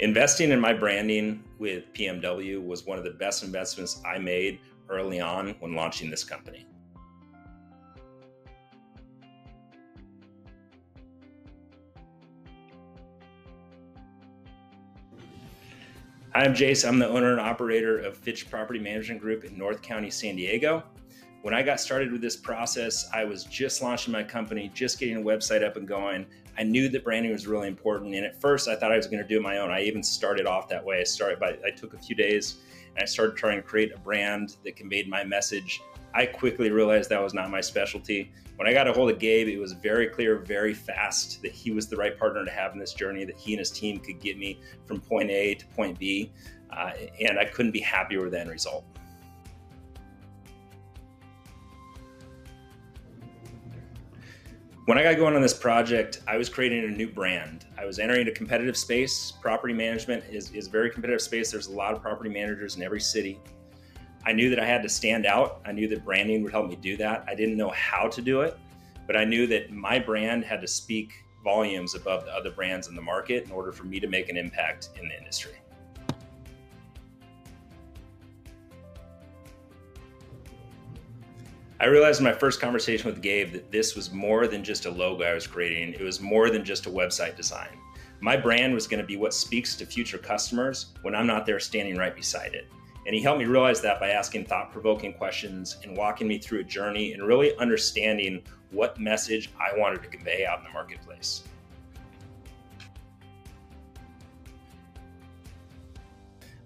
Investing in my branding with PMW was one of the best investments I made early on when launching this company. Hi, I'm Jayce. I'm the owner and operator of Fitch Property Management Group in North County, San Diego. When I got started with this process, I was just launching my company, just getting a website up and going. I knew that branding was really important. And at first I thought I was going to do it my own. I even started off that way. I took a few days and I started trying to create a brand that conveyed my message. I quickly realized that was not my specialty. When I got a hold of Gabe, it was very clear, very fast that he was the right partner to have in this journey, that he and his team could get me from point A to point B. And I couldn't be happier with the end result. When I got going on this project, I was creating a new brand. I was entering a competitive space. Property management is a very competitive space. There's a lot of property managers in every city. I knew that I had to stand out. I knew that branding would help me do that. I didn't know how to do it, but I knew that my brand had to speak volumes above the other brands in the market in order for me to make an impact in the industry. I realized in my first conversation with Gabe that this was more than just a logo I was creating. It was more than just a website design. My brand was going to be what speaks to future customers when I'm not there standing right beside it. And he helped me realize that by asking thought-provoking questions and walking me through a journey and really understanding what message I wanted to convey out in the marketplace.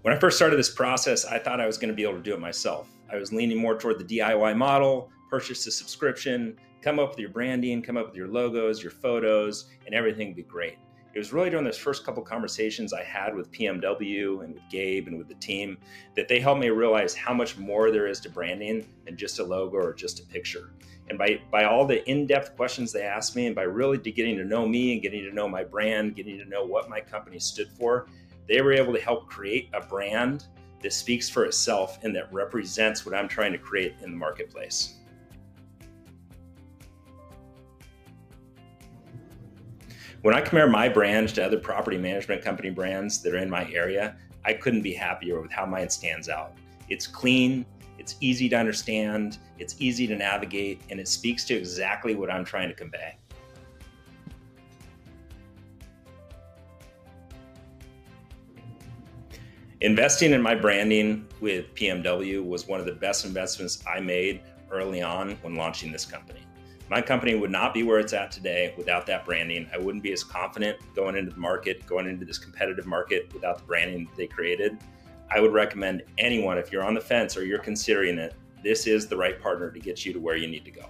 When I first started this process, I thought I was going to be able to do it myself. I was leaning more toward the DIY model, purchase a subscription, come up with your branding, come up with your logos, your photos, and everything would be great. It was really during those first couple conversations I had with PMW and with Gabe and with the team that they helped me realize how much more there is to branding than just a logo or just a picture. And by all the in-depth questions they asked me, and by really getting to know me and getting to know my brand, getting to know what my company stood for, they were able to help create a brand that speaks for itself and that represents what I'm trying to create in the marketplace. When I compare my brand to other property management company brands that are in my area, I couldn't be happier with how mine stands out. It's clean, it's easy to understand, it's easy to navigate, and it speaks to exactly what I'm trying to convey. Investing in my branding with PMW was one of the best investments I made early on when launching this company. My company would not be where it's at today without that branding. I wouldn't be as confident going into the market, going into this competitive market without the branding that they created. I would recommend anyone, if you're on the fence or you're considering it, this is the right partner to get you to where you need to go.